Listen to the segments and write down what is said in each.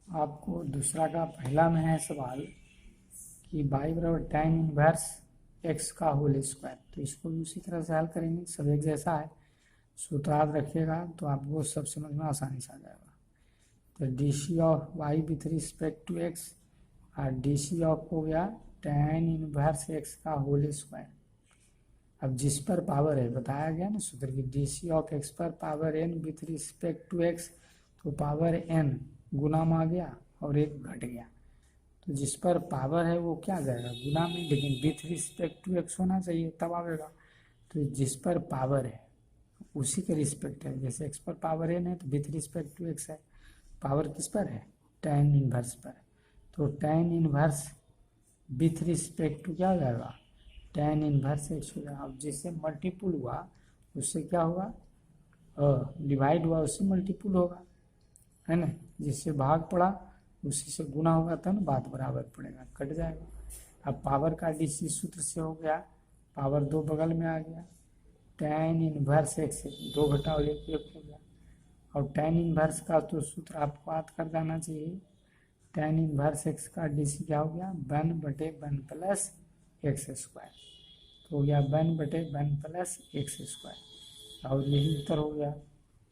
आपको दूसरा का पहला में है सवाल कि y बराबर tan इनवर्स x का होल स्क्वायर। तो इसको भी उसी तरह से हल करेंगे, सब एक जैसा है, सूत्र याद रखिएगा तो आपको सब समझ में आसानी से आ जाएगा। तो D C of y with respect to x और डी सी ऑफ हो गया tan इनवर्स x का होल स्क्वायर। अब जिस पर पावर है बताया गया ना सूत्र की, डी सी ऑफ एक्स पर power n with respect to x, तो पावर n गुना में आ गया और एक घट गया। तो जिस पर पावर है वो क्या करेगा, गुना में, लेकिन विथ रिस्पेक्ट टू एक्स होना चाहिए तब आएगा। तो जिस पर पावर है उसी के रिस्पेक्ट है, जैसे एक्स पर पावर n है तो विथ रिस्पेक्ट टू एक्स है, पावर किस पर है, tan इनवर्स पर। तो tan inverse with respect to क्या हो जाएगा, tan इनवर्स एक्स हो जाएगा। अब जिससे मल्टीपुल हुआ उससे क्या हुआ, डिवाइड हुआ उससे मल्टीपुल होगा, है ना। जिससे भाग पड़ा उसी से गुना होगा तब ना बात बराबर पड़ेगा, कट जाएगा। अब पावर का डीसी सूत्र से हो गया, पावर दो बगल में आ गया, tan इनवर्स एक्स, दो घटाओ एक हो गया। और tan इनवर्स का तो सूत्र आपको याद कर जाना चाहिए, tan इनवर्स एक्स का डीसी क्या हो गया, 1/1 प्लस एक्स स्क्वायर। तो हो गया 1/1 प्लस एक्स स्क्वायर, और यही उत्तर हो गया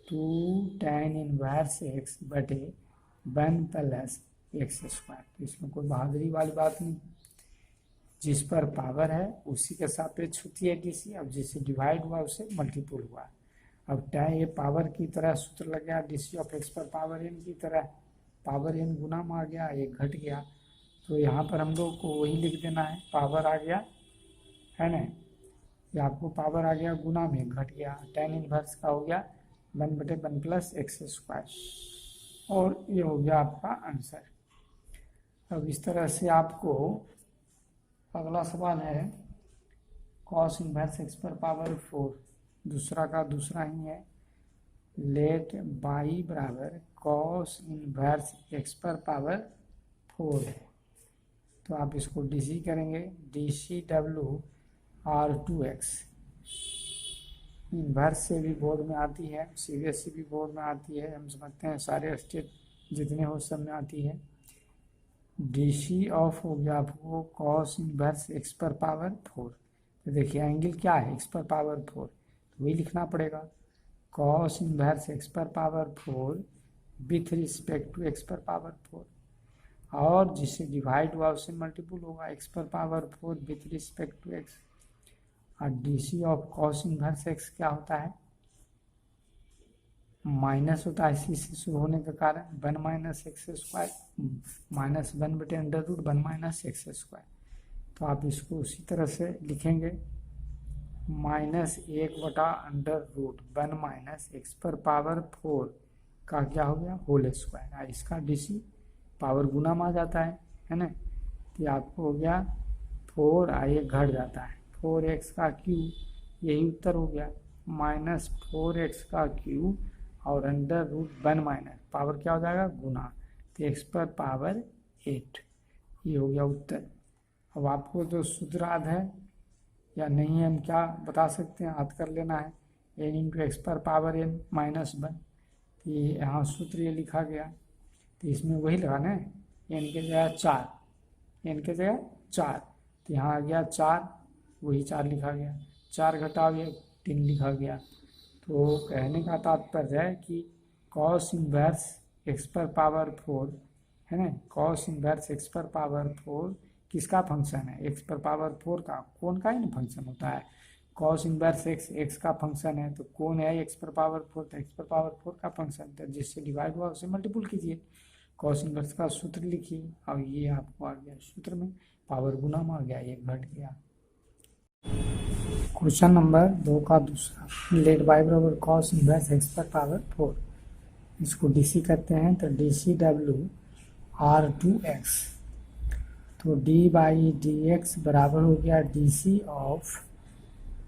2 tan इनवर्स एक्स बटे 1 प्लस एक्स स्क्वायर। तो इसमें कोई बहादुरी वाली बात नहीं, जिस पर पावर है उसी के सापेक्ष होती है डीसी। अब जिससे डिवाइड हुआ उससे मल्टीपुल हुआ। अब tan ये पावर की तरह सूत्र लग गया, डीसी ऑफ एक्स पर पावर n की तरह, पावर n गुना में आ गया, एक घट गया। तो यहाँ पर हम लोग को वही लिख देना है, पावर आ गया है ना, ये आपको पावर आ गया गुना में घट गया, tan इनवर्स का हो गया 1/1 प्लस एक्स स्क्वायर, और ये हो गया आपका आंसर। अब इस तरह से आपको अगला सवाल है cos इनवर्स एक्स पर पावर 4, दूसरा का दूसरा ही है। लेट y बराबर cos इनवर्स एक्स पर पावर 4 है। तो आप इसको डीसी करेंगे, DCW R2x। इनवर्स से भी बोर्ड में आती है, सीबीएसई भी बोर्ड में आती है, हम समझते हैं सारे स्टेट जितने हो सब में आती है। डीसी ऑफ हो गया आपको cos इनवर्स एक्स पर पावर 4। तो देखिए एंगल क्या है, एक्स पर पावर 4, तो वही लिखना पड़ेगा, cos इनवर्स एक्स पर power 4 with respect to x पर पावर 4, और जिससे डिवाइड हुआ उससे मल्टीपुल होगा, एक्स पर power 4 with respect to x. और DC of cos inverse x क्या होता है, माइनस होता है, इसी से शुरू होने के कारण 1 minus x square, minus 1/√1 minus x square. तो आप इसको उसी तरह से लिखेंगे, -1/√1 माइनस एक्स पर पावर 4 का क्या हो गया, होल स्क्वायर। इसका डीसी पावर गुना में आ जाता है ना। तो आपको हो गया 4 आइए घट जाता है, 4x का क्यूब, यही उत्तर हो गया, -4x का क्यूब और √1 माइनस पावर क्या हो जाएगा, गुना, तो x पर पावर 8, ये हो गया उत्तर। अब आपको जो सूत्र याद है या नहीं है, हम क्या बता सकते हैं, याद कर लेना है, n इंटू एक्स पर पावर n -1। तो ये यहाँ सूत्र ये लिखा गया, तो इसमें वही लगाना है, n के जगह 4, n के जगह 4, तो यहाँ आ गया 4, वही 4 लिखा गया, 4 घटाओ 1 3 लिखा गया। तो कहने का तात्पर्य है कि cos इनवर्स एक्स पर पावर 4 है ना, cos इनवर्स एक्स पर पावर 4 किसका फंक्शन है, एक्स पर पावर 4 का, कौन का ही ना फंक्शन होता है। cos इनवर्स एक्स एक्स का फंक्शन है, तो कौन है एक्स पर पावर 4, तो एक्स पर पावर 4 का फंक्शन, तो जिससे डिवाइड हुआ उससे मल्टीपुल कीजिए, cos इनवर्स का सूत्र लिखिए, और ये आपको आ गया सूत्र में पावर गुना में आ गया, ये घट गया। क्वेश्चन नंबर 2 का दूसरा, लेट y बराबर cos इनवर्स एक्स पर पावर 4, इसको डीसी करते हैं, तो DCW R2x, तो d/dx बराबर हो गया DC of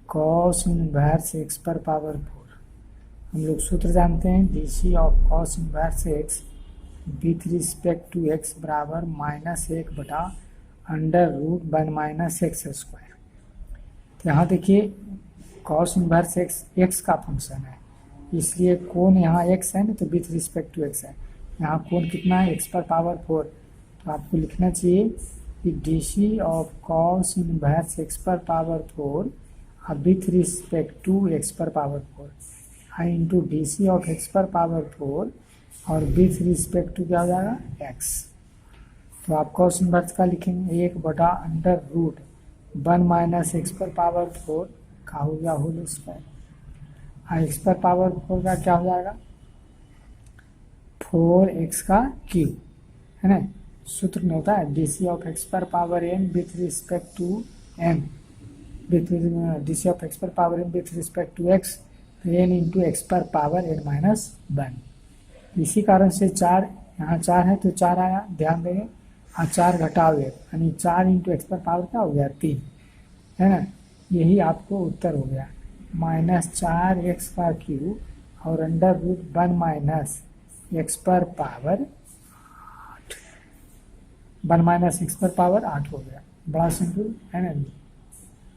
cos inverse x पर पावर 4। हम लोग सूत्र जानते हैं, DC of cos inverse x with respect to x बराबर -1/√1 माइनस एक्स स्क्वायर। तो यहाँ देखिए cos इनवर्स एक्स एक्स का फंक्शन है, इसलिए कौन यहाँ x है ना, तो विथ रिस्पेक्ट टू एक्स है, यहाँ कोण कितना है, x पर पावर 4। तो आपको लिखना चाहिए कि d C of cos inverse x पर पावर 4 और विथ रिस्पेक्ट टू x पर power 4 I into D C of x पर पावर 4 और विथ रिस्पेक्ट टू क्या हो जाएगा, x। तो आप कॉस इनवर्स का लिखेंगे 1/√1 माइनस एक्स पर पावर 4 का हो गया होल स्क्वायर, और एक्स पर पावर 4 का क्या हो जाएगा, 4x का क्यूब, है ना। सूत्र में होता है डी सी ऑफ एक्स पर power n with respect to m, D C of x पर power n with respect to x, n into X पर पावर n-1। इसी कारण से 4 यहाँ 4 है तो 4 आया, ध्यान देंगे। हाँ 4 घटाओ 1 यानी 4 इंटू एक्स पर पावर क्या हो गया, 3, है ना। यही आपको उत्तर हो गया, -4x का क्यूब और √1 माइनस एक्स पर पावर 8, 1 माइनस एक्स पर पावर 8 हो गया। बड़ा सिंपल है ना।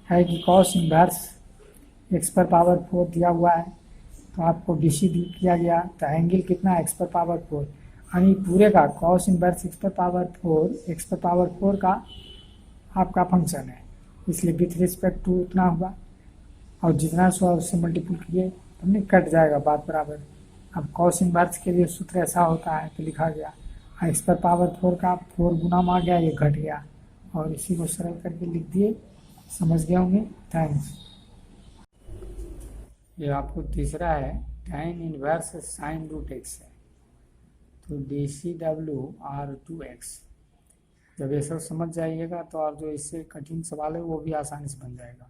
है कि कॉस इनवर्स एक्स पर पावर 4 दिया हुआ है, तो आपको डी सी किया गया, तो एंगल कितना एक्स पर पावर 4, यानी पूरे का कॉस इनवर्स एक्स पर पावर 4 का आपका फंक्शन है, इसलिए विथ रिस्पेक्ट टू उतना हुआ, और जितना 100 उससे मल्टीपल किए तो नहीं कट जाएगा बात बराबर। अब कॉस इनवर्स के लिए सूत्र ऐसा होता है, तो लिखा गया एक्स पर पावर 4 का 4 गुना में आ गया, ये घट गया, और इसी को सरल करके लिख दिए। समझ गए होंगे, थैंक्स। ये आपको तीसरा है tan inverse sine root x है, तो dCW/2x। जब ये सब समझ जाइएगा तो और जो इससे कठिन सवाल है वो भी आसानी से बन जाएगा।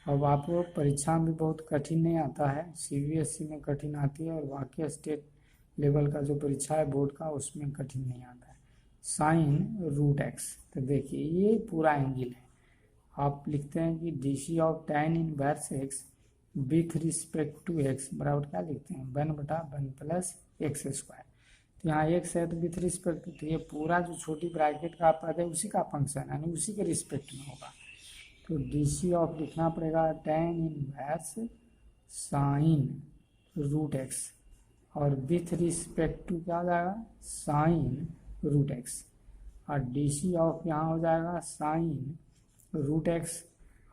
अब आपको परीक्षा में बहुत कठिन नहीं आता है, CBSE में कठिन आती है, और बाकी स्टेट लेवल का जो परीक्षा है बोर्ड का उसमें कठिन नहीं आता है। साइन रूट एक्स, तो देखिए ये पूरा एंगल है। आप लिखते हैं कि DC of tan inverse x with respect to x बराबर क्या लिखते हैं, 1/1 प्लस एक्स स्क्वायर। तो यहाँ एक्स है तो विथ रिस्पेक्ट टू, तो ये पूरा जो छोटी ब्रैकेट का पद है उसी का फंक्शन यानी उसी के रिस्पेक्ट में होगा। तो डी सी ऑफ लिखना पड़ेगा tan inverse sine root x, और विथ रिस्पेक्ट टू क्या हो जाएगा, साइन रूट एक्स, और डी सी ऑफ यहाँ हो जाएगा साइन रूट एक्स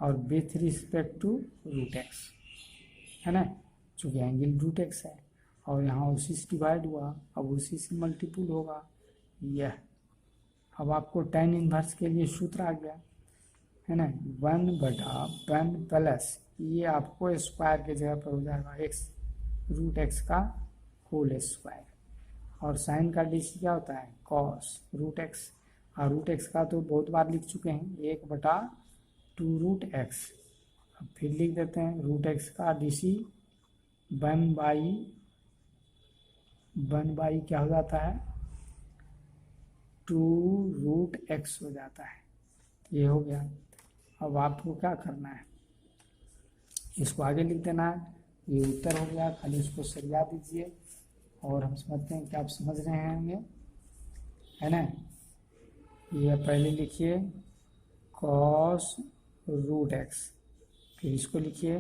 और with respect to root x, है ना, चूँकि एंगल रूट एक्स है, और यहाँ उसी से डिवाइड हुआ, अब उसी से मल्टीपल होगा यह। अब आपको tan इनवर्स के लिए सूत्र आ गया, है ना, 1/1 प्लस ये आपको स्क्वायर के जगह पर हो जाएगा एक्स रूट एक्स का होल स्क्वायर, और साइन का DC क्या होता है, कॉस रूट एक्स, और रूट एक्स का तो बहुत बार लिख चुके हैं, 1/2 रूट एक्स। अब फिर लिख देते हैं रूट एक्स का DC 1/1 क्या हो जाता है, 2 रूट एक्स हो जाता है। ये हो गया। अब आपको क्या करना है, इसको आगे लिख देना है, ये उत्तर हो गया, खाली इसको सरिया दीजिए, और हम समझते हैं कि आप समझ रहे हैं, है ना। ये पहले लिखिए कॉस रूट एक्स, फिर इसको लिखिए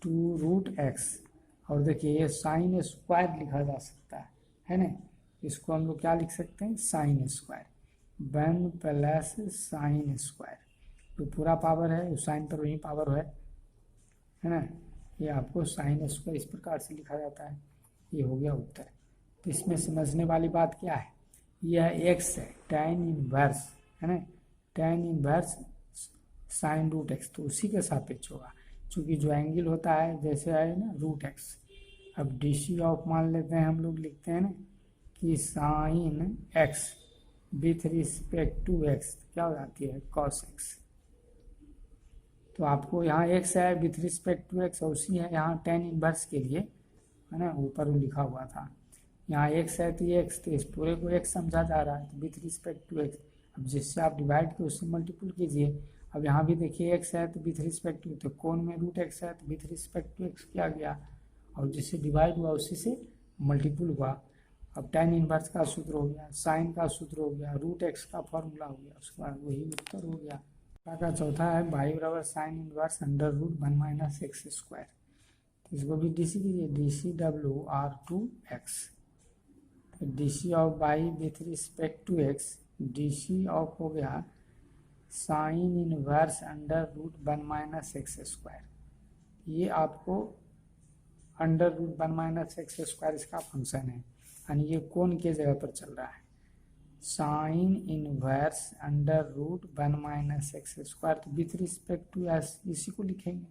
2 रूट एक्स, और देखिए ये साइन स्क्वायर लिखा जा सकता है ना, इसको हम लोग क्या लिख सकते हैं, sine square, 1 plus sine square, तो पूरा पावर है उस साइन पर वही पावर है ना। ये आपको साइन स्क्वायर इस प्रकार से लिखा जाता है। ये हो गया उत्तर। तो इसमें समझने वाली बात क्या है, यह एक्स है tan इनवर्स, है ना, tan inverse sine root x, तो उसी के सापेक्ष होगा, क्योंकि जो एंगल होता है जैसे है ना रूट एक्स। अब डी सी ऑफ मान लेते हैं, हम लोग लिखते हैं ना कि sine x with respect to x क्या हो जाती है, कॉस एक्स। तो आपको यहाँ एक्स है विथ रिस्पेक्ट टू एक्स, और उसी है यहाँ tan इनवर्स के लिए, है ना, ऊपर वो लिखा हुआ था। यहाँ एक्स है तो ये एक्स, तो इस पूरे को एक्स समझा जा रहा है, तो विथ रिस्पेक्ट टू एक्स। अब जिससे आप डिवाइड किए उससे मल्टीपल कीजिए। अब यहाँ भी देखिए एक्स है तो विथ रिस्पेक्ट टू, तो कोण में रूट एक्स है तो विथ रिस्पेक्ट टू एक्स किया गया, और जिससे डिवाइड हुआ उसी से मल्टीपल हुआ। अब tan इनवर्स का सूत्र हो गया, साइन का सूत्र हो गया, रूट एक्स का फॉर्मूला हो गया, उसके बाद वही उत्तर हो गया। का चौथा है y बराबर sine inverse √1 minus x square. इसको भी DC कीजिए, dCW/2x। तो तो D C of y with respect to x, d C of हो गया sine inverse under root 1 minus x square. ये आपको under root 1 minus x square इसका फंक्शन है, यानी ये कौन के जगह पर चल रहा है, sine inverse under root 1 minus x square. तो विथ रिस्पेक्ट टू एस इसी को लिखेंगे।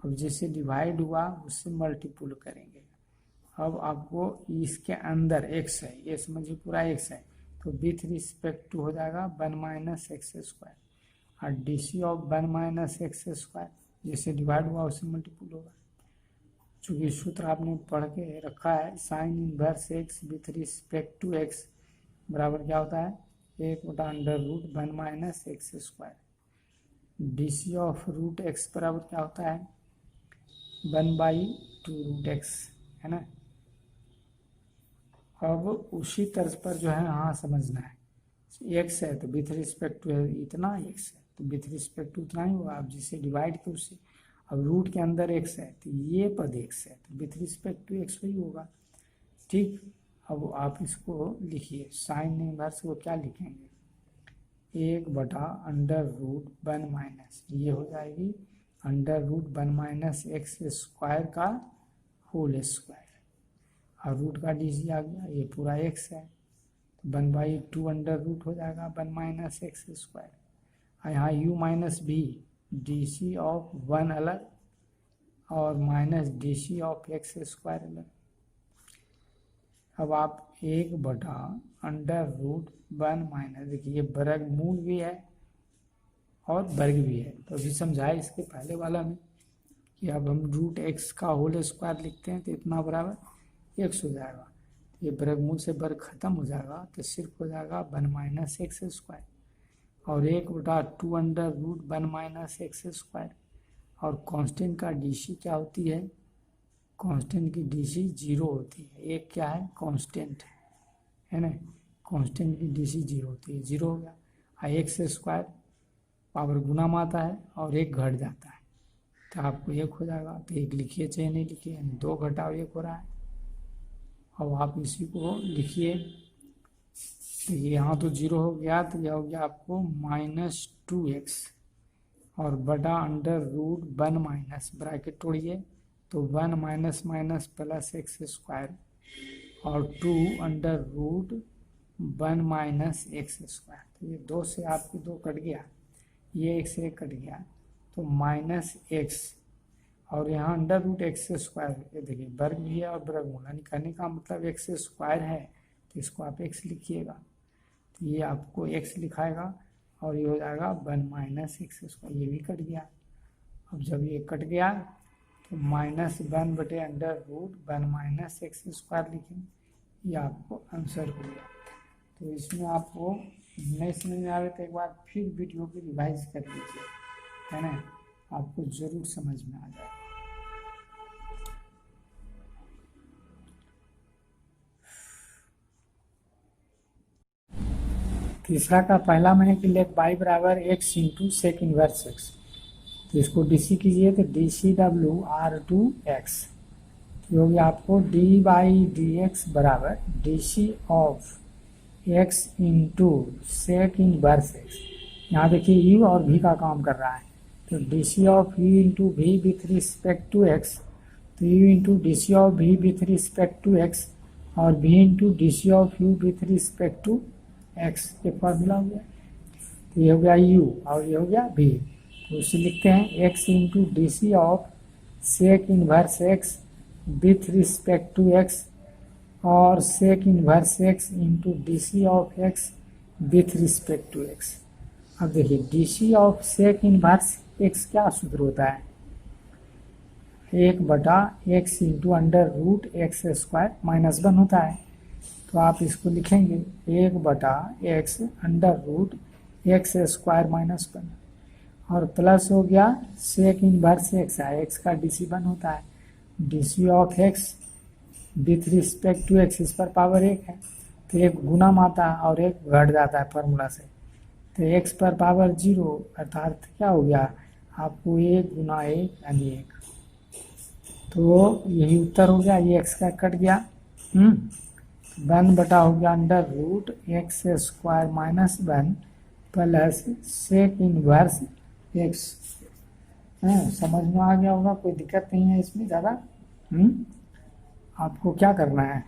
अब जिससे डिवाइड हुआ उससे मल्टीपुल करेंगे। अब आपको इसके अंदर एक्स है, ये समझिए पूरा एक्स है, तो विथ रिस्पेक्ट टू हो जाएगा 1 माइनस एक्स स्क्वायर, और D C of 1 minus x square जिससे डिवाइड हुआ उससे मल्टीपुल होगा। चूँकि सूत्र आपने पढ़ के रखा है, sine inverse x with respect to x बराबर क्या होता है, 1/√1 minus x square. D C of root x बराबर क्या होता है, 1/2√x, है ना। अब उसी तर्ज पर जो है हाँ समझना है, एक्स है तो विथ रिस्पेक्ट टू इतना एक्स है तो विथ रिस्पेक्ट टू उतना ही होगा। आप जिससे डिवाइड के उससे, अब रूट के अंदर एक्स है तो ये पद एक्स है तो विथ रिस्पेक्ट टू एक्स ही होगा। ठीक, अब आप इसको लिखिए, साइन इनवर्स को क्या लिखेंगे, 1/√1 माइनस, ये हो जाएगी अंडर√1 माइनस एक्स स्क्वायर का होल स्क्वायर, और रूट का डी सी आ गया, ये पूरा एक्स है तो 1/2 अंडर रूट हो जाएगा 1 माइनस एक्स स्क्वायर। और यहाँ u माइनस भी, डी सी ऑफ 1 अलग और minus D C of x square अलग। अब आप 1/√1 माइनस, देखिए वर्गमूल भी है और वर्ग भी है, तो अभी समझाए इसके पहले वाला में कि अब हम रूट एक्स का होल स्क्वायर लिखते हैं तो इतना बराबर एक्स हो जाएगा, ये वर्गमूल से वर्ग खत्म हो जाएगा तो सिर्फ हो जाएगा 1 माइनस एक्स स्क्वायर, और 1/2 अंडर√1 माइनस एक्स स्क्वायर। और कांस्टेंट का डीसी क्या होती है, कांस्टेंट की डीसी 0 होती है, एक क्या है कांस्टेंट है ना, कांस्टेंट की डीसी 0 होती है, 0 हो गया। और एक्स स्क्वायर पावर गुना में आता है और एक घट जाता है तो आपको 1 हो जाएगा, तो 1 लिखिए चाहे नहीं लिखिए, 2 घटाओ 1 हो रहा है। अब आप इसी को लिखिए, तो ये यहाँ तो 0 हो गया, तो यह हो गया आपको -2x और बटा अंडर√1 माइनस, ब्रैकेट तोड़िए तो 1 minus minus plus x square और 2 अंडर√1 माइनस एक्स स्क्वायर। तो ये 2 से आपकी 2 कट गया, ये 1 से 1 कट गया तो -x, और यहाँ अंडर√x स्क्वायर, ये देखिए वर्ग भी है और वर्गमूल, यानी कहने का मतलब x स्क्वायर है तो इसको आप x लिखिएगा, तो ये आपको x लिखाएगा और ये हो जाएगा 1 माइनस एक्स स्क्वायर, ये भी कट गया। अब जब ये कट गया तो -1/√1 माइनस एक्स स्क्वायर लिखेंगे, ये आपको आंसर हो गया। तो इसमें आपको नहीं समझ में आवे तो एक बार फिर वीडियो को रिवाइज कर लीजिए, है ना, आपको ज़रूर समझ में आ जाएगा। तीसरा का पहला में है कि लेट y बराबर x into sec inverse x, तो इसको डीसी कीजिए तो dCW/2x, तो हो गया आपको d/dx बराबर dC of x into sec inverse x. यहाँ देखिए u और v का काम कर रहा है, तो dC of u into v with respect to x, तो u into dC of v with respect to x और v into dC of u with respect to x, ये फॉर्मूला हो गया। तो ये हो गया u और ये हो गया v, तो उसे लिखते हैं x into dC of sec inverse x with respect to x और sec inverse x into dC of x with respect to x। अब देखिए dC of sec inverse x क्या सूत्र होता है, 1/x इंटू अंडर√x स्क्वायर -1 होता है, तो आप इसको लिखेंगे 1/x अंडर√x स्क्वायर -1 और प्लस हो गया सेक इनवर्स x है, x का dC 1 होता है, dC of x with respect to x, इस पर पावर 1 है तो 1 गुना में आता है और 1 घट जाता है फार्मूला से, तो x पर पावर 0 अर्थात क्या हो गया आपको 1 गुना 1 यानी 1, तो यही उत्तर हो गया, ये x का कट गया। तो वन बटा हो गया under root x square minus one plus sec inverse x. समझ में आ गया होगा, कोई दिक्कत नहीं है इसमें ज़्यादा। आपको क्या करना है,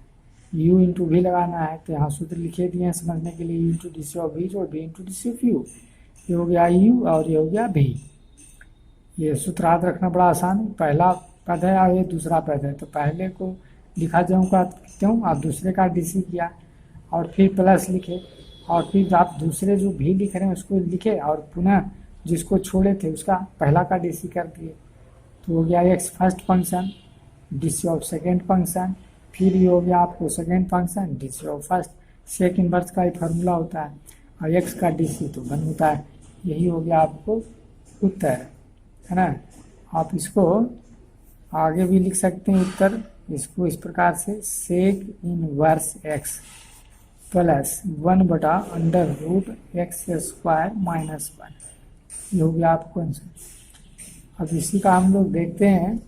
u इंटू वी लगाना है, तो यहाँ सूत्र लिखे दिए हैं समझने के लिए, u into D C of v और v into D C of u. ये हो गया u और ये हो गया v। ये सूत्र याद रखना बड़ा आसान है, पहला पद है और ये दूसरा पद है, तो पहले को लिखा जाऊँगा क्यों, आप दूसरे का डी सी किया और फिर प्लस लिखे, और फिर आप दूसरे जो भी लिख रहे हैं उसको लिखे और पुनः जिसको छोड़े थे उसका पहला का डी सी कर दिए। तो हो गया x first function, D C of second function, फिर ये हो गया आपको second function D C of first. Sec inverse का ही फार्मूला होता है और एक्स का डी सी तो वन होता है। यही हो गया आपको उत्तर, है ना। आप इसको आगे भी लिख सकते हैं उत्तर, इसको इस प्रकार से sec inverse x plus one बटा under root x square minus one. ये हो गया आपको आंसर। अब इसी का हम लोग देखते हैं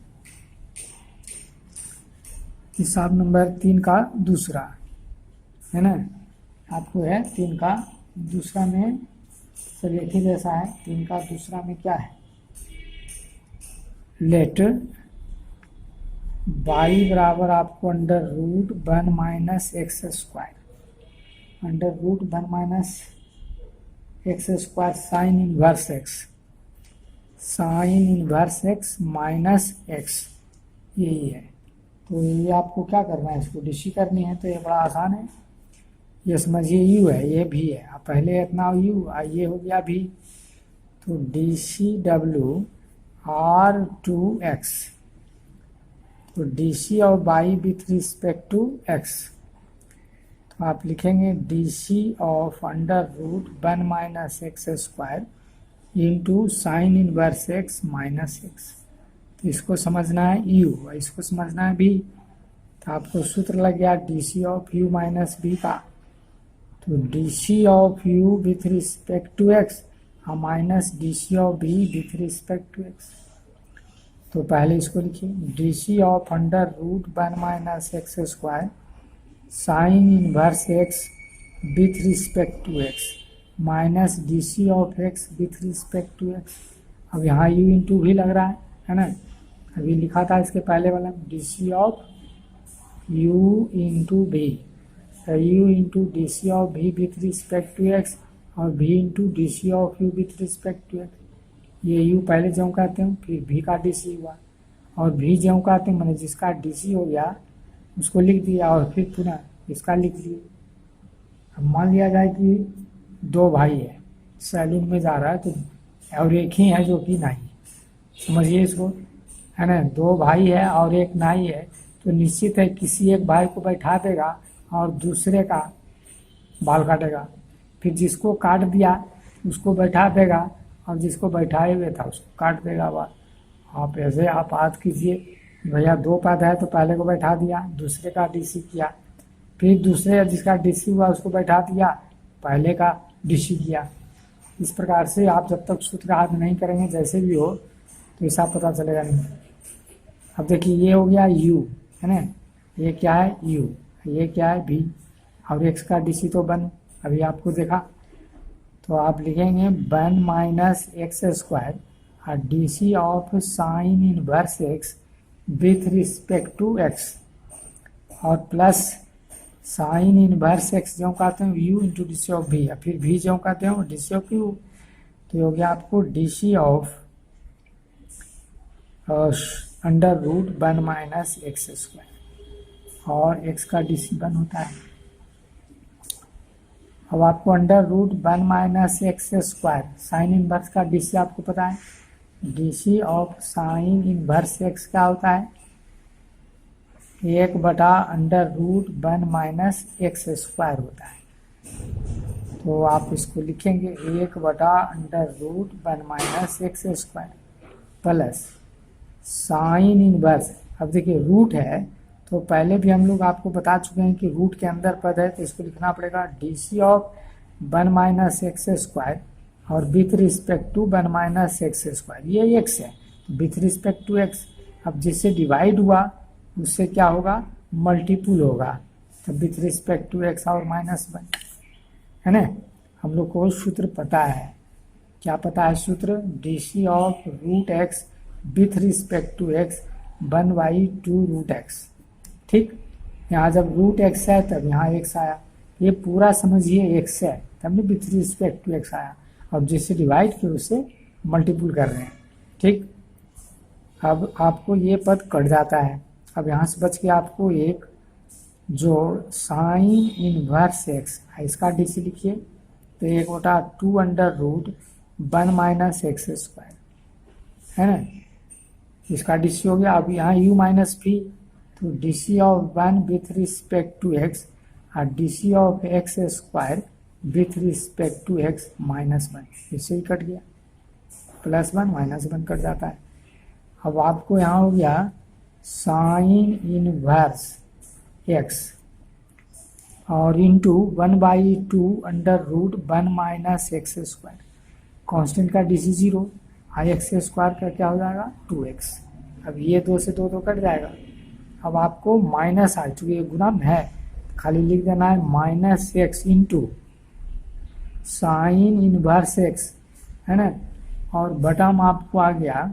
हिसाब नंबर 3 का दूसरा, है ना। आपको है 3 का दूसरा में सब एक ही जैसा है। 3 का दूसरा में क्या है, लेट y बराबर आपको under root one minus x square, under root one minus x square sine inverse x, sine inverse x minus x, यही है। तो ये आपको क्या करना है, इसको डीसी करनी है, तो ये बड़ा आसान है। ये समझिए यू है, ये भी है, अब पहले इतना यू ये हो गया भी, तो D C W R to x, तो D C of by with respect to x, तो आप लिखेंगे D C of under root one minus x square into sine inverse x minus X. तो इसको समझना है यू, इसको समझना है भी, तो आपको सूत्र लग गया D C of you minus b का, तो D C of you with respect to x minus D C of b with respect to x. तो पहले इसको लिखिए D C of under root one minus x square sine inverse x with respect to x minus D C of x with respect to x. अब यहाँ you into भी लग रहा है ना, अभी लिखा था इसके पहले वाला D C of U into V, U into D C of V with respect to x और V into D C of you with respect to X. ये यू पहले ज्यों कहते हैं, फिर भी का डी सी हुआ और भी ज्यों कहते हैं, मैंने जिसका डी सी हो गया उसको लिख दिया और फिर पुनः इसका लिख दिया। अब मान लिया जाए कि दो भाई है, सैलून में जा रहा है तो और एक ही है जो कि नाई, समझिए इसको, है ना। दो भाई है और एक नाई है, तो निश्चित है किसी एक भाई को बैठा देगा और दूसरे का बाल काटेगा, फिर जिसको काट दिया उसको बैठा देगा और जिसको बैठाए हुए था उसको काट देगा बाल। आप ऐसे आप याद कीजिए, भैया दो पद है तो पहले को बैठा दिया, दूसरे का डीसी किया, फिर दूसरे जिसका डीसी हुआ उसको बैठा दिया, पहले का डीसी किया। इस प्रकार से आप जब तक सूत्र याद नहीं करेंगे जैसे भी हो तो हिसाब पता चलेगा नहीं। अब देखिए ये हो गया u, है ना, ये क्या है u, ये क्या है v और x का डीसी तो वन अभी आपको देखा, तो आप लिखेंगे वन माइनस एक्स स्क्वायर और D C of sine inverse x with respect to x और प्लस साइन इनवर्स एक्स जो कहते हैं u into D C of भी, या फिर भी जो कहते हैं डी सी ऑफ यू। तो ये हो गया आपको D C of under root one minus x square और एक्स का डी सी वन होता है। अब आपको under root one minus x square sine inverse का डी सी आपको पता है, D C of sine inverse x क्या होता है, एक बटा under root one minus x square होता है। तो आप इसको लिखेंगे एक बटा under root one minus x square plus sine inverse. अब देखिए रूट है तो पहले भी हम लोग आपको बता चुके हैं कि रूट के अंदर पद है, तो इसको लिखना पड़ेगा D C of one minus x square और with respect to one minus x square, ये एक्स है विथ रिस्पेक्ट टू एक्स। अब जिससे डिवाइड हुआ उससे क्या होगा, मल्टीपुल होगा, तो विथ रिस्पेक्ट टू एक्स और -1 है ना। हम लोग को सूत्र पता है, क्या पता है सूत्र, D C of root x with respect to x 1/2 root x. ठीक, यहाँ जब रूट एक्स है तब यहाँ एक्स आया, ये पूरा समझिए एक्स है तब भी विथ रिस्पेक्ट टू एक्स आया, और जिससे डिवाइड किया उससे मल्टीपुल कर रहे हैं। ठीक, अब आपको ये पद कट जाता है। अब यहाँ से बच के आपको एक जो साइन इनवर्स एक्स, इसका डी सी लिखिए, तो 1/2 - x स्क्वायर है ना, इसका डी सी हो गया। अब यहाँ u माइनस भी, तो D C of 1 with respect to x और D C of x square with respect to x -1, इससे ही कट गया, +1 -1 कट जाता है। अब आपको यहाँ हो गया साइन इनवर्स x और इंटू 1/2 √1 - x स्क्वायर, कॉन्स्टेंट का डी सी 0, x स्क्वायर का क्या हो जाएगा 2x। अब ये 2 से 2 तो कट जाएगा। अब आपको माइनस आ, चूँकि ये गुणा में है, खाली लिख देना है -x into sine inverse x है ना, और बटा में आपको आ गया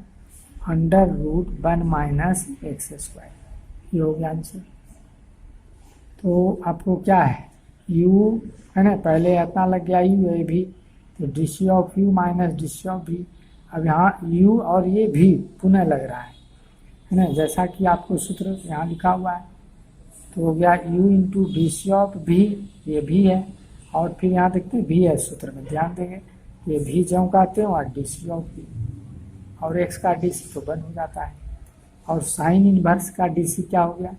√1 - x स्क्वायर, ये हो गया आंसर। तो आपको क्या है u है ना, पहले इतना लग गया u ये भी, तो D C of u minus D C of v। अब यहाँ u और ये भी पुनः लग रहा है ना, जैसा कि आपको सूत्र यहाँ लिखा हुआ है, तो हो गया u into D C of v, ये भी है, और फिर यहाँ देखते हैं भी है सूत्र में, ध्यान देंगे ये भी जो कहते हैं और डी सी ऑफ v, और x का डी सी तो बंद हो जाता है। और साइन इनवर्स का डी सी क्या हो गया,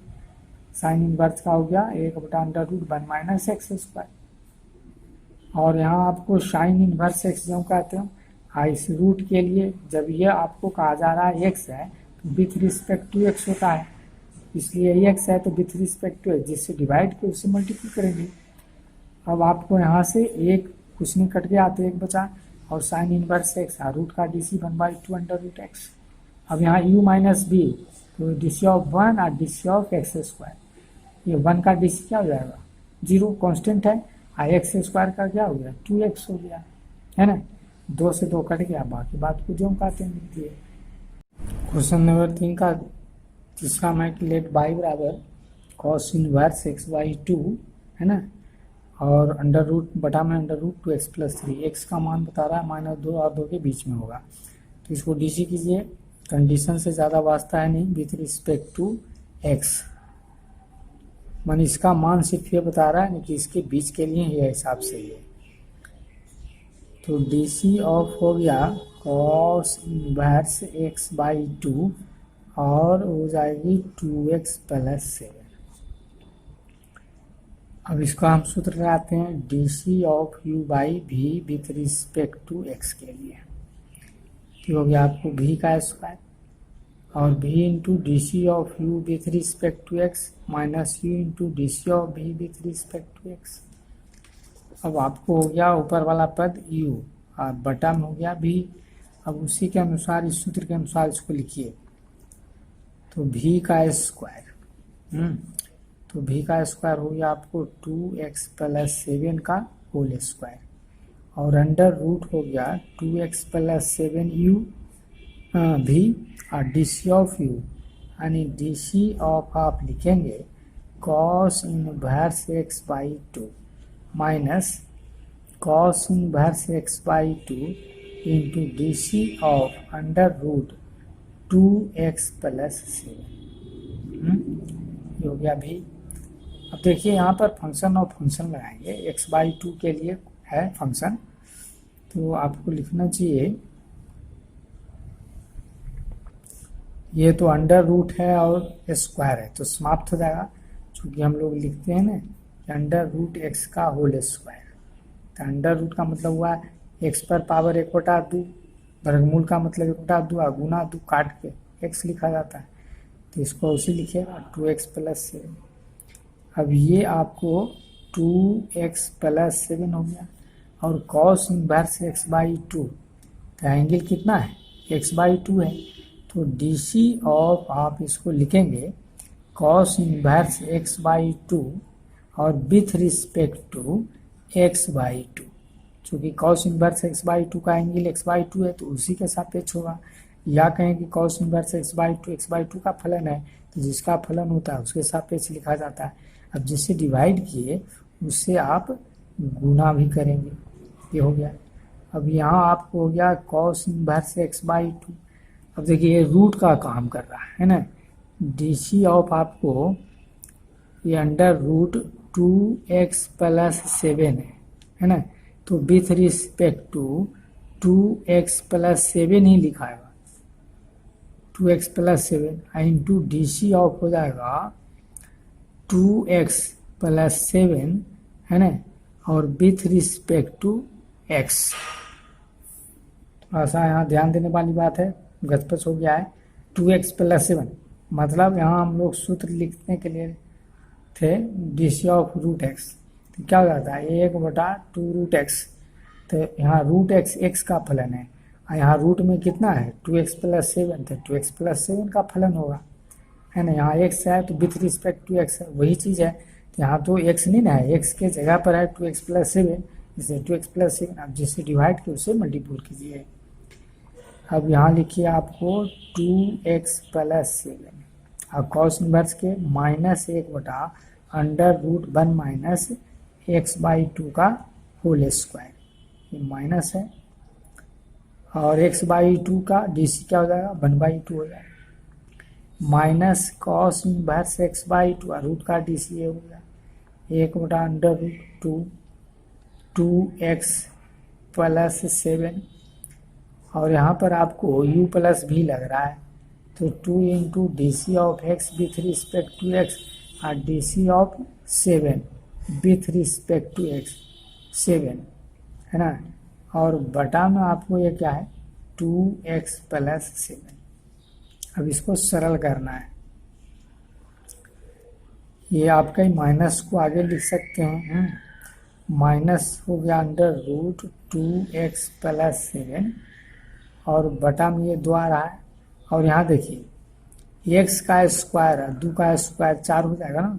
साइन इनवर्स का हो गया 1/√1 - x स्क्वायर, और यहाँ आपको साइन इनवर्स x जो कहते हैं, इस रूट के लिए जब ये आपको कहा जा रहा है x है तो विथ रिस्पेक्ट टू x होता है, इसलिए x है तो विथ रिस्पेक्ट टू x, जिससे डिवाइड के उससे मल्टीप्लाई करेंगे। अब आपको यहाँ से एक कुछ नहीं कट गया तो एक बचा, और साइन इनवर्स x रूट का डी सी 1/2 √x। अब यहाँ u माइनस बी, तो डी सी ऑफ 1 और D C of x square, ये 1 का डी सी क्या हो जाएगा 0, कॉन्स्टेंट है, और एक्स स्क्वायर का क्या हो गया 2x हो गया है ना, 2 से 2 कट गया, बाकी बात को जो हम कहते हैं लिख दिए। क्वेश्चन नंबर 3 का तीसरा में लेट y बराबर cos इनवर्स x/2 है ना, और अंडर रूट बटा में √2x + 3, x का मान बता रहा है -2 और 2 के बीच में होगा, तो इसको डी सी कीजिए। कंडीशन से ज़्यादा वास्ता है नहीं, विथ रिस्पेक्ट टू x, मान इसका मान सिर्फ ये बता रहा है नहीं कि इसके बीच के लिए ये हिसाब से ही है। तो डी सी ऑफ हो गया cos इनवर्स x/2 और हो जाएगी 2x + 7। अब इसको हम सूत्र लगाते हैं D C of u/v with respect to x के लिए, तो हो गया आपको v का स्क्वायर और v into D C of u with respect to x minus u into D C of v with respect to x। अब आपको हो गया ऊपर वाला पद u और बटा में हो गया v। अब उसी के अनुसार इस सूत्र के अनुसार इसको लिखिए, तो v का स्क्वायर तो v का स्क्वायर हो गया आपको 2x + 7 का होल स्क्वायर, और अंडर रूट हो गया 2x + 7u v और डी सी ऑफ u, यानी डी सी ऑफ आप लिखेंगे cos inverse x/2 minus cos inverse x/2 into D C of under root 2x + 7, ये हो गया भी। अब देखिए यहाँ पर फंक्शन और फंक्शन लगाएंगे, x/2 के लिए है फंक्शन, तो आपको लिखना चाहिए ये तो अंडर रूट है और स्क्वायर है तो समाप्त हो जाएगा, क्योंकि हम लोग लिखते हैं ना कि अंडर रूट x का होल स्क्वायर, तो अंडर रूट का मतलब हुआ x पर पावर 1/2, वर्गमूल का मतलब 1/2 और गुना 2 काट के x लिखा जाता है, तो इसको उसी लिखेगा 2x + 7। अब ये आपको 2x + 7 हो गया, और cos इनवर्स x/2, तो एंगल कितना है x/2 है, तो डी सी ऑफ आप इसको लिखेंगे cos इनवर्स x/2 और विथ रिस्पेक्ट टू x/2। चूँकि कॉस इनवर्स x/2 का एंगल x/2 है तो उसी के सापेक्ष होगा। या कहें कि कॉस इनवर्स x/2 का फलन है तो जिसका फलन होता है उसके सापेक्ष लिखा जाता है। अब जिससे डिवाइड किए उससे आप गुना भी करेंगे, ये हो गया। अब यहाँ आपको हो गया कॉस इनवर्स x/2। अब देखिए ये रूट का काम कर रहा है ना, DC ऑफ आपको ये √2x + 7 है ना, तो विथ रिस्पेक्ट टू 2x + 7 ही लिखाएगा, 2x + 7 इंटू DC ऑफ हो जाएगा 2x + 7 है ना, और विथ रिस्पेक्ट टू x। थोड़ा सा यहाँ ध्यान देने वाली बात है, गजपच हो गया है। 2x + 7 मतलब यहाँ हम लोग सूत्र लिखने के लिए थे DC ऑफ √x, तो क्या हो जाता है 1/2√x। तो यहाँ √x x का फलन है और यहाँ रूट में कितना है 2x + 7, तो 2x + 7 का फलन होगा, है ना। यहाँ x है तो विथ रिस्पेक्ट टू x है, वही चीज़ है। तो यहाँ तो x नहीं ना है, x के जगह पर है 2x + 7, इसलिए 2x + 7। अब जिससे डिवाइड किए उससे मल्टीपल कीजिए। अब यहाँ लिखिए आपको 2x + 7 और कॉस इनवर्स के -1/√1 - x/2 का होल स्क्वायर, ये माइनस है, और x/2 का DC क्या हो जाएगा 1/2 हो जाएगा, minus cos inverse x/2 root का DC ये हो गया 1/√2 2x + 7। और यहाँ पर आपको u प्लस भी लग रहा है, तो 2 into DC of x with respect to x और DC of 7 with respect to x 7 है ना, और बटा में आपको ये क्या है 2x + 7। अब इसको सरल करना है, ये आपका ही माइनस को आगे लिख सकते हैं, माइनस हो गया √2x + 7 और बटा में ये 2 आ रहा है। और यहाँ देखिए x का स्क्वायर है, 2 का स्क्वायर 4 हो जाएगा ना,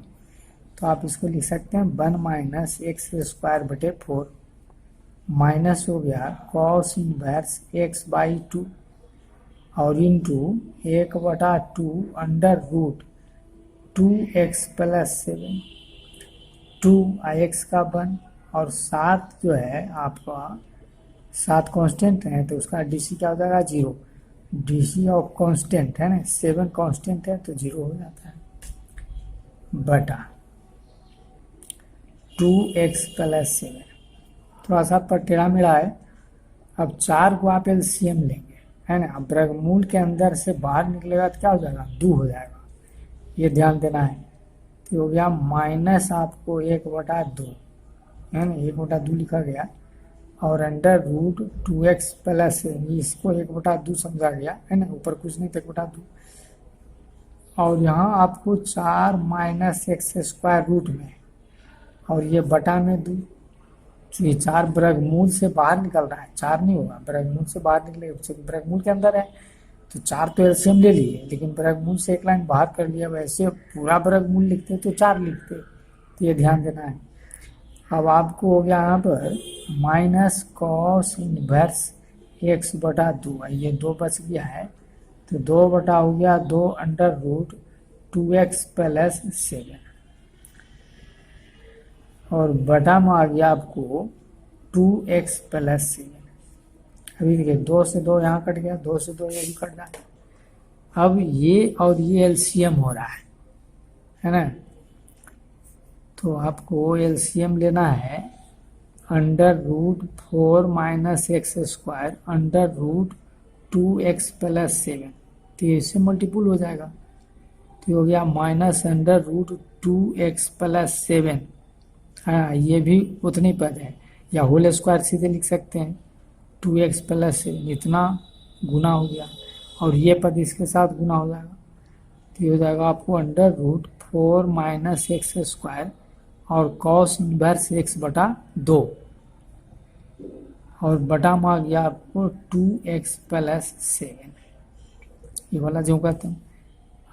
तो आप इसको लिख सकते हैं 1 - x² / 4 माइनस हो गया कॉस इनवर्स x/2 और इंटू 1/2 √2x + 7 2 x का 1 और 7 जो है आपका 7 कांस्टेंट है तो उसका DC क्या हो जाएगा 0। DC ऑफ कांस्टेंट है ना, 7 कांस्टेंट है तो 0 हो जाता है, बटा 2x + 7। थोड़ा सा पर टेढ़ा मेढ़ा है। अब 4 को आप LCM लेंगे है ना, अब वर्गमूल के अंदर से बाहर निकलेगा तो क्या हो जाएगा 2 हो जाएगा, ये ध्यान देना है। तो हो गया माइनस आपको 1/2 है ना, 1/2 लिखा गया और √2x + 7 इसको 1/2 समझा गया है ना, ऊपर कुछ नहीं था 1/2। और यहाँ आपको 4 - x² रूट में और ये बटा में 2, ये 4 वर्गमूल से बाहर निकल रहा है, 4 नहीं होगा वर्गमूल से बाहर निकलेगा, वर्गमूल के अंदर है तो 4 तो LCM ले लिए, लेकिन वर्गमूल से एक लाइन बाहर कर लिया। वैसे पूरा वर्गमूल लिखते तो 4 लिखते, तो ये ध्यान देना है। अब आपको हो गया यहाँ पर माइनस कॉस इनवर्स x/2, ये 2 बच गया है तो 2 बटा हो गया 2 √2x + 7 और बटा में आ गया आपको 2x + 7। अभी देखिए 2 से 2 यहाँ कट गया, 2 से 2 ये भी कट जाएगा। अब ये और ये LCM हो रहा है ना, तो आपको LCM लेना है √4 - x² √2x + 7, तो इससे मल्टीपुल हो जाएगा, तो हो गया माइनस √2x + 7। हाँ ये भी उतनी पद है, या होल स्क्वायर सीधे लिख सकते हैं 2x + 7, इतना गुना हो गया और ये पद इसके साथ गुना हो जाएगा, तो ये हो जाएगा आपको √4 - x² और कॉस इनवर्स x/2 और बटा में आ गया आपको 2x + 7, ये वाला जो कहते हैं।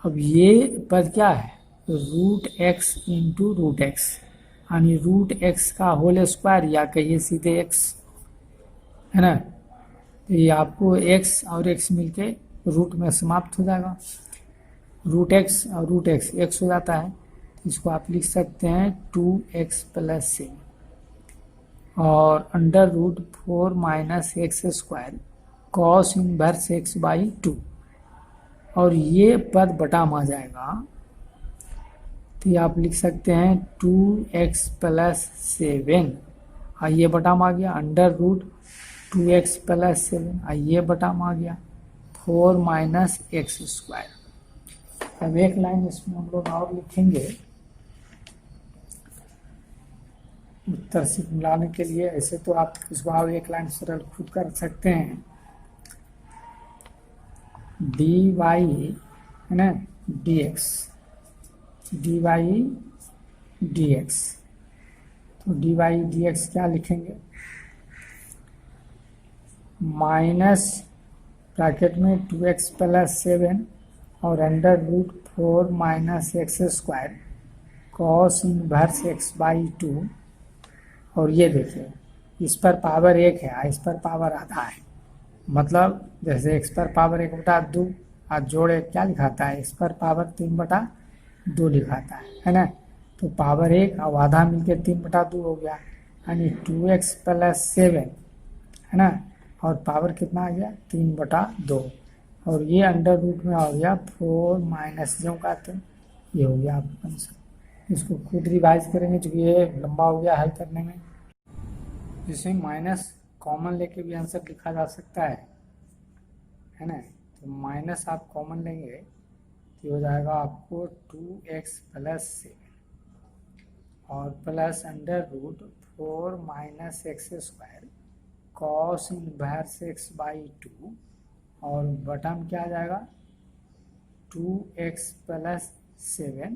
अब ये पद क्या है √x × √x यानी रूट एक्स का होल स्क्वायर या कहिए सीधे एक्स, है ना। तो ये आपको एक्स और एक्स मिलके रूट में समाप्त हो जाएगा, रूट एक्स और रूट एक्स एक्स हो जाता है। तो इसको आप लिख सकते हैं 2x प्लस 7 और under root 4 minus x square cos inverse x by 2, और ये पद बटा में आ जाएगा। तो ये आप लिख सकते हैं 2x प्लस 7, ये बटा में आ गया, अंडर रूट 2x प्लस 7, ये बटा में आ गया 4 माइनस एक्स स्क्वायर। अब एक लाइन इसमें हम लोग और लिखेंगे उत्तर से मिलाने के लिए। ऐसे तो आप इसको और एक लाइन सरल खुद कर सकते हैं, डी वाई है ना d x, d y d x. तो डी वाई डी एक्स क्या लिखेंगे, माइनस ब्रैकेट में 2x प्लस 7 और under root 4 minus x square cos inverse x by 2। और ये देखिए इस पर पावर 1 है, इस पर पावर आधा है, मतलब जैसे x पर पावर 1/2 और जोड़ 1 क्या लिखाता है, इस पर पावर 3/2 लिखाता है ना। तो पावर 1 और आधा मिलके 3/2 हो गया, यानी 2x प्लस 7 है ना, और पावर कितना आ गया 3/2, और ये अंडर रूट में आ गया 4 माइनस जो का, तो ये हो गया आपका आंसर। इसको खुद रिवाइज करेंगे क्योंकि ये लंबा हो गया हल करने में। इसमें माइनस कॉमन लेके भी आंसर लिखा जा सकता है ना। तो माइनस आप कॉमन लेंगे तो हो जाएगा आपको 2x प्लस 7 और plus under root 4 minus x square cos inverse x by 2, और बटा में क्या आ जाएगा 2x प्लस 7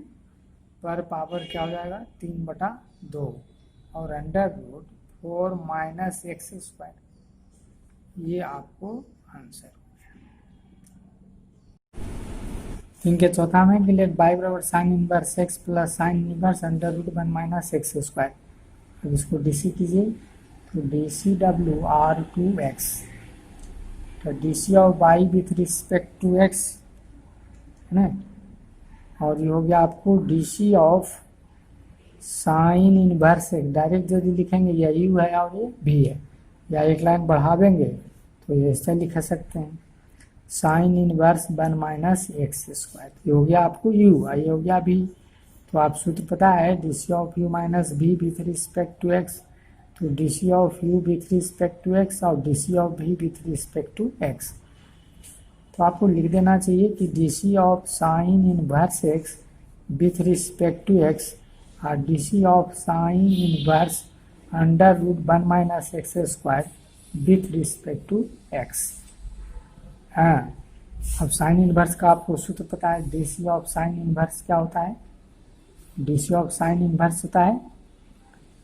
पर पावर क्या हो जाएगा 3/2 और under root 4 minus x square. ये आपको आंसर हो गया। इनके चौथा में कि लेट बाई बराबर sine inverse x plus sine inverse under root 1 minus x square. अब इसको डीसी कीजिए, तो डीसी डब्ल्यू आर 2x, तो DC of by with respect to x है ना, और ये हो गया आपको DC of sine inverse x. Direct यदि लिखेंगे ये यू है और ये भी है, या एक लाइन बढ़ावेंगे तो ये ऐसे लिख सकते हैं sign inverse 1 minus x square. ये हो गया आपको यू, ये हो गया भी। तो आप सूत्र पता है DC of you minus V with respect to x, तो DC of you with respect to x और DC of V with respect to x. तो आपको लिख देना चाहिए कि DC of sine inverse x with respect to x और DC of sine inverse under root 1 minus x square with respect to X. हाँ, अब साइन इनवर्स का आपको सूत्र पता है, डीसी ऑफ साइन इनवर्स क्या होता है, डीसी ऑफ साइन इनवर्स होता है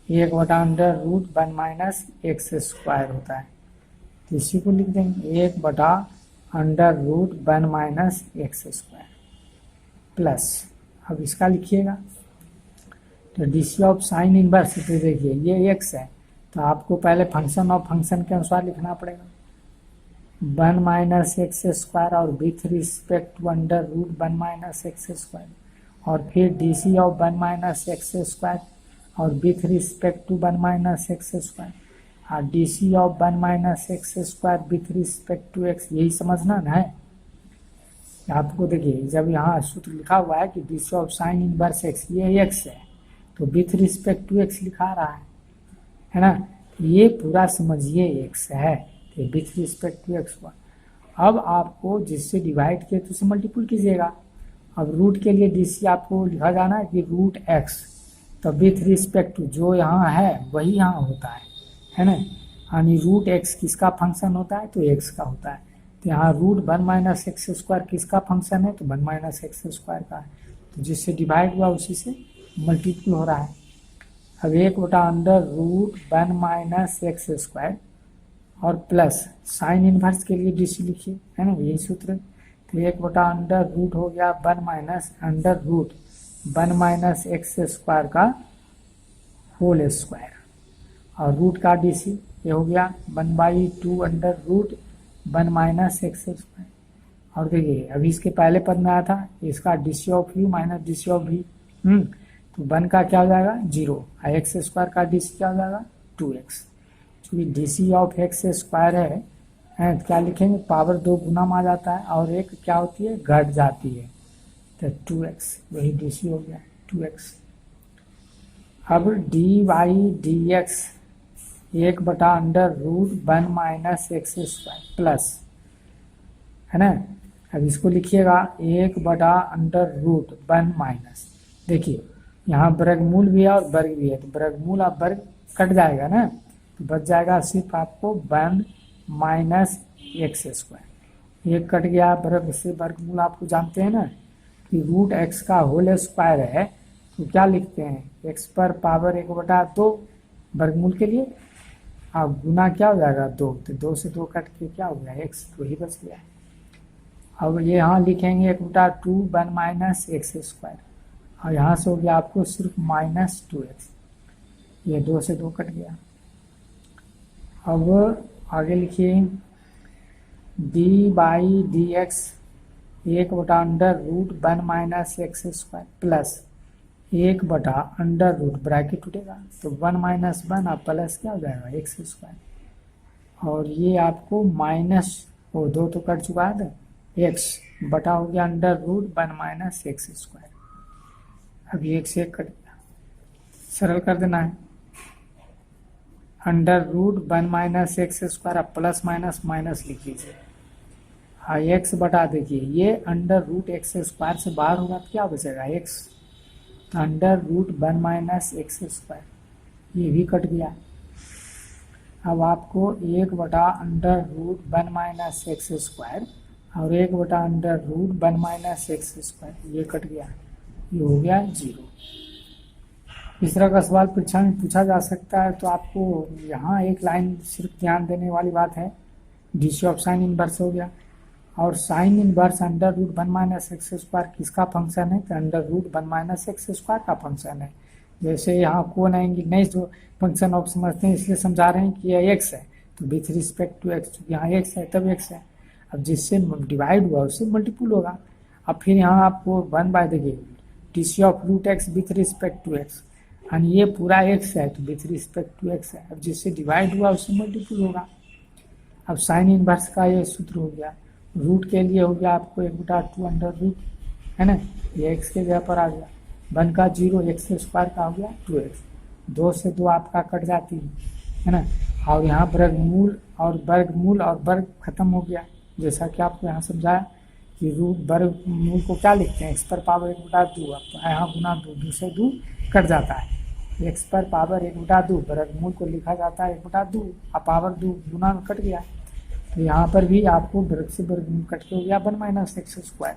1/√1 माइनस एक्स स्क्वायर होता है। तो इसी को लिख देंगे 1/√1 माइनस एक्स स्क्वायर प्लस, अब इसका लिखिएगा तो डीसी ऑफ साइन इनवर्स, तो देखिए ये एक्स है तो आपको पहले फंक्शन ऑफ फंक्शन के अनुसार लिखना पड़ेगा 1 माइनस एक्स स्क्वायर और with respect to √1 minus x square, और फिर DC of 1 minus x square और with respect to 1 minus x square, और DC of 1 minus x square with respect to X. यही समझना ना है आपको। देखिए जब यहाँ सूत्र लिखा हुआ है कि DC of sine inverse x, ये एक्स है तो विथ रिस्पेक्ट टू एक्स लिखा रहा है ना, ये पूरा समझिए एक्स है तो विथ रिस्पेक्ट टू एक्स हुआ। अब आपको जिससे डिवाइड किए तो उसे मल्टीपल कीजिएगा। अब रूट के लिए डीसी आपको लिखा जाना है कि रूट एक्स, तो विथ रिस्पेक्ट टू जो यहाँ है वही यहाँ होता है ना, यानी रूट एक्स किसका फंक्शन होता है तो एक्स का होता है। तो यहाँ √1 माइनस एक्स स्क्वायर किसका फंक्शन है तो 1 माइनस एक्स स्क्वायर का है, तो जिससे डिवाइड हुआ उसी से मल्टीपल हो रहा है। अब 1/√1 माइनस एक्स स्क्वायर और प्लस साइन इनवर्स के लिए डीसी लिखिए, है ना यही सूत्र। तो 1/√1 हो गया 1 माइनस √1 माइनस एक्स स्क्वायर का होल स्क्वायर, और रूट का डीसी ये हो गया 1/2 under root 1 minus x square. और देखिए अभी इसके पहले पद में आया था इसका DC of you minus DC of v, तो 1 का क्या हो जाएगा 0, और एक्स स्क्वायर का डीसी क्या हो जाएगा 2x। चूँकि डीसी ऑफ एक्स स्क्वायर है तो क्या लिखेंगे पावर 2 गुना में आ जाता है और एक क्या होती है घट जाती है, तो 2x वही डीसी हो गया 2x। अब d y d x 1/√1 minus x square plus, है ना। अब इसको लिखिएगा 1/√1 माइनस, देखिए यहाँ वर्गमूल भी है और वर्ग भी है, तो वर्गमूल और वर्ग कट जाएगा ना, तो बच जाएगा सिर्फ आपको 1 माइनस एक्स स्क्वायर। एक कट गया वर्ग से, वर्गमूल आपको जानते हैं ना कि रूट एक्स का होल स्क्वायर है, तो क्या लिखते हैं एक्स पर पावर 1/2 वर्गमूल के लिए, और गुना क्या हो जाएगा 2, तो 2 से 2 कट के क्या हो गया एक्स, तो ही बच गया। अब ये यहाँ लिखेंगे 1/2 1 माइनस एक्स स्क्वायर, और यहाँ से हो गया आपको सिर्फ माइनस 2x, ये 2 से 2 कट गया। अब आगे लिखिए D by D x 1/√1 minus x square plus 1/√, bracket उठेगा तो 1 माइनस 1 और प्लस क्या हो जाएगा एक्स स्क्वायर, और ये आपको माइनस वो 2 तो कट चुका है एक्स बटा हो गया √1 माइनस एक्स स्क्वायर। अभी 1 से 1 कट गया, सरल कर देना है √1 माइनस एक्स स्क्वायर, अब प्लस माइनस माइनस लिख लीजिए, हाँ एक्स बटा देखिए ये √x स्क्वायर से बाहर होगा तो क्या बचेगा एक्स, तो √1 माइनस एक्स स्क्वायर ये भी कट गया। अब आपको 1/√1 माइनस एक्स स्क्वायर और 1/√1 माइनस एक्स स्क्वायर ये कट गया, ये हो गया 0। इस तरह का सवाल परीक्षा में पूछा जा सकता है, तो आपको यहाँ एक लाइन सिर्फ ध्यान देने वाली बात है, डीसी ऑफ साइन इनवर्स हो गया, और sine inverse √1 minus x square किसका फंक्शन है, तो √1 माइनस एक्स स्क्वायर का फंक्शन है। जैसे यहाँ कोण एंगल नहीं जो फंक्शन ऑफ समझते हैं इसलिए समझा रहे हैं कि यह एक्स है, तो विथ रिस्पेक्ट टू एक्स, यहाँ एक्स है तब एक्स है, अब जिससे डिवाइड हुआ उससे मल्टीपुल होगा। अब फिर यहाँ आपको 1 देखिए DC of √x with respect to x, यानी ये पूरा एक्स है तो विथ रिस्पेक्ट टू एक्स है, अब जिससे डिवाइड हुआ उससे मल्टीपुल होगा। अब साइन इनवर्स का ये सूत्र हो गया, रूट के लिए हो गया आपको 1/2 अंडर रूट, है ना, ये एक्स के जगह पर आ गया, 1 का 0 एक्स स्क्वायर का हो गया 2x, 2 से 2 आपका कट जाती है ना, और यहाँ वर्गमूल और वर्ग खत्म हो गया, जैसा कि आपको यहाँ समझाया कि रूट वर्गमूल को क्या लिखते हैं एक्स पर पावर 1/2, अब तो यहाँ गुना 2 से 2 कट जाता है, एक्स पर पावर 1/2 वर्गमूल को लिखा जाता है 1/2, अब पावर 2 गुना में कट गया, तो यहाँ पर भी आपको वर्ग से वर्गमूल कट के हो गया 1 माइनस एक्स स्क्वायर।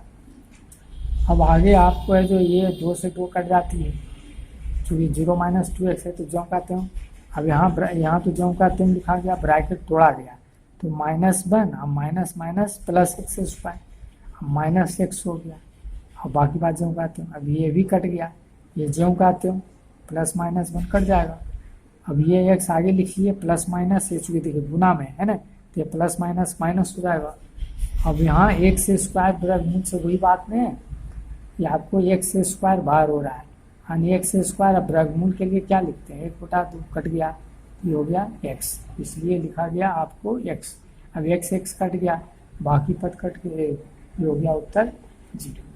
अब आगे आपको है जो ये 2 से 2 कट जाती है, चूँकि 0 माइनस 2x है तो ज्यों का त्यों, अब यहाँ तो ज्यों का त्यों लिखा गया, ब्रैकेट तोड़ा गया, तो -1 अब minus minus plus x square, अब माइनस एक्स हो गया, और बाकी बात ज्यों का त्यों, अब ये भी कट गया, ये ज्यों का त्यों +-1 कट जाएगा। अब ये एक्स आगे लिख लिए प्लस माइनस, ये चूँकि देखिए गुना में है ना, तो ये प्लस माइनस माइनस हो जाएगा। अब यहाँ एक्स स्क्वायर वर्गमूल से वही बात नहीं है, ये आपको एक्स स्क्वायर बाहर हो रहा है, यानी एक्स स्क्वायर अब वर्गमूल के लिए क्या लिखते हैं 1/2 कट गया, ये हो गया एक्स, इसलिए लिखा गया आपको एक्स। अब एक्स कट गया, बाकी पद कट के ये हो गया उत्तर 0।